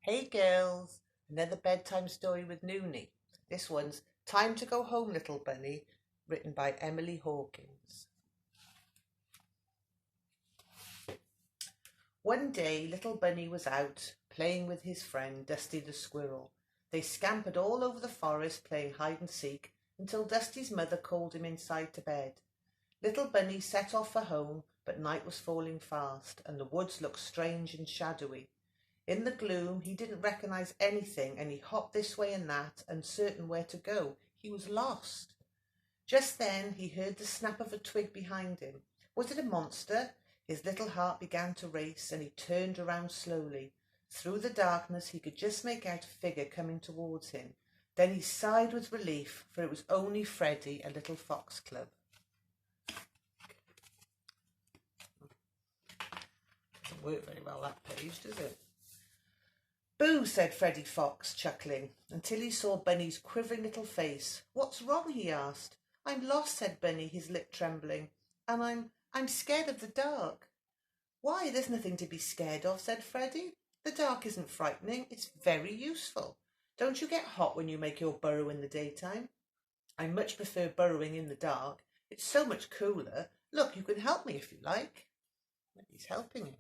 Hey girls, another bedtime story with Noonie. This one's Time to Go Home, Little Bunny, written by Emily Hawkins. One day, little Bunny was out playing with his friend Dusty the squirrel. They scampered all over the forest playing hide and seek until Dusty's mother called him inside to bed. Little Bunny set off for home, but night was falling fast and the woods looked strange and shadowy. In the gloom, he didn't recognize anything and he hopped this way and that, uncertain where to go. He was lost. Just then, he heard the snap of a twig behind him. Was it a monster? His little heart began to race and he turned around slowly. Through the darkness, he could just make out a figure coming towards him. Then he sighed with relief, for it was only Freddie, a little foxglove. Doesn't work very well, that page, does it? "Boo," said Freddie Fox, chuckling, until he saw Bunny's quivering little face. "What's wrong?" he asked. "I'm lost," said Bunny, his lip trembling, "and I'm scared of the dark." "Why, there's nothing to be scared of," said Freddie. "The dark isn't frightening, it's very useful. Don't you get hot when you make your burrow in the daytime?" "I much prefer burrowing in the dark. It's so much cooler. Look, you can help me if you like." He's helping him.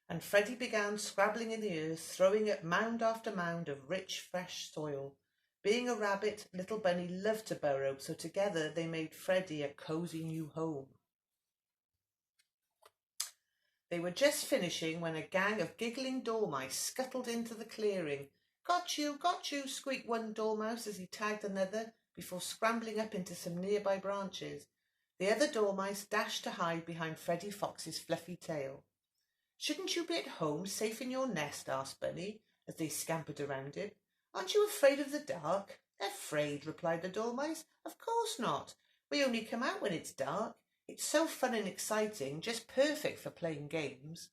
And Freddie began scrabbling in the earth, throwing up mound after mound of rich, fresh soil. Being a rabbit, little Bunny loved to burrow, so together they made Freddie a cosy new home. They were just finishing when a gang of giggling dormice scuttled into the clearing. Got you, squeaked one dormouse as he tagged another before scrambling up into some nearby branches. The other dormice dashed to hide behind Freddie Fox's fluffy tail. "Shouldn't you be at home, safe in your nest?" asked Bunny, as they scampered around it. "Aren't you afraid of the dark?" "Afraid?" replied the dormice. "Of course not. We only come out when it's dark. It's so fun and exciting, just perfect for playing games."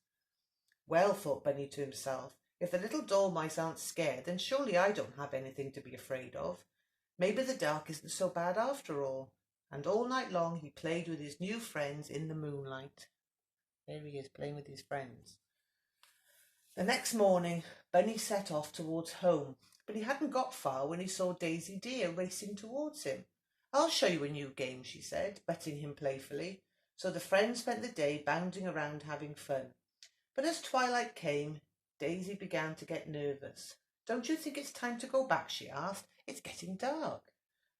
"Well," thought Bunny to himself, "if the little dormice aren't scared, then surely I don't have anything to be afraid of. Maybe the dark isn't so bad after all." And all night long he played with his new friends in the moonlight. There he is, playing with his friends. The next morning, Bunny set off towards home, but he hadn't got far when he saw Daisy Deer racing towards him. "I'll show you a new game," she said, butting him playfully. So the friends spent the day bounding around having fun. But as twilight came, Daisy began to get nervous. "Don't you think it's time to go back?" she asked. "It's getting dark."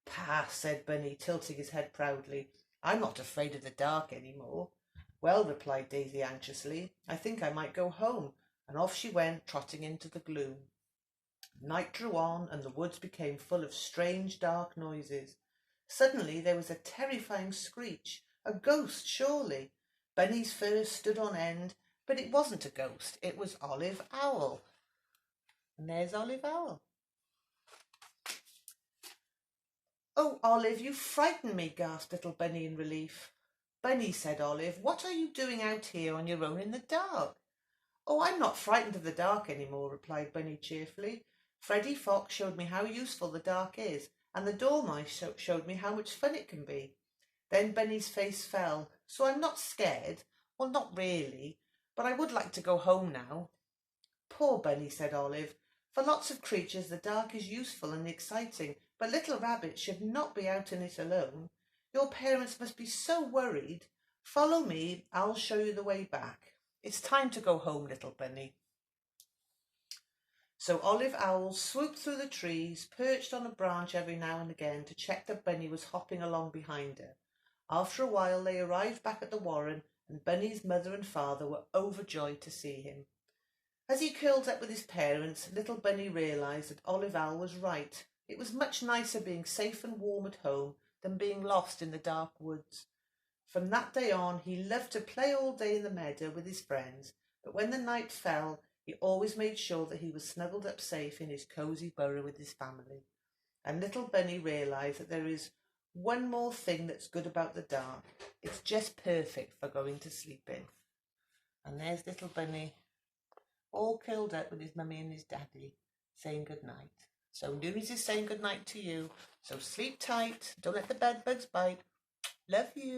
"Pah," said Bunny, tilting his head proudly. "I'm not afraid of the dark any more." "Well," replied Daisy anxiously, "I think I might go home," and off she went, trotting into the gloom. Night drew on, and the woods became full of strange, dark noises. Suddenly there was a terrifying screech. A ghost, surely. Bunny's fur stood on end, but it wasn't a ghost. It was Olive Owl. And there's Olive Owl. "Oh, Olive, you frightened me," gasped little Bunny in relief. "Bunny," said Olive, "what are you doing out here on your own in the dark?" "Oh, I'm not frightened of the dark any more," replied Bunny cheerfully. "Freddie Fox showed me how useful the dark is, and the dormice showed me how much fun it can be." Then Bunny's face fell. "So I'm not scared? Well, not really, but I would like to go home now." "Poor Bunny," said Olive. "For lots of creatures the dark is useful and exciting, but little rabbits should not be out in it alone. Your parents must be so worried. Follow me, I'll show you the way back. It's time to go home, little Bunny." So Olive Owl swooped through the trees, perched on a branch every now and again to check that Bunny was hopping along behind her. After a while they arrived back at the warren, and Bunny's mother and father were overjoyed to see him. As he curled up with his parents, little Bunny realised that Olive Owl was right. It was much nicer being safe and warm at home than being lost in the dark woods. From that day on, he loved to play all day in the meadow with his friends, but when the night fell, he always made sure that he was snuggled up safe in his cosy burrow with his family. And little Bunny realised that there is one more thing that's good about the dark. It's just perfect for going to sleep in. And there's little Bunny, all curled up with his mummy and his daddy, saying good night. So Noonies is saying good night to you. So sleep tight. Don't let the bed bugs bite. Love you.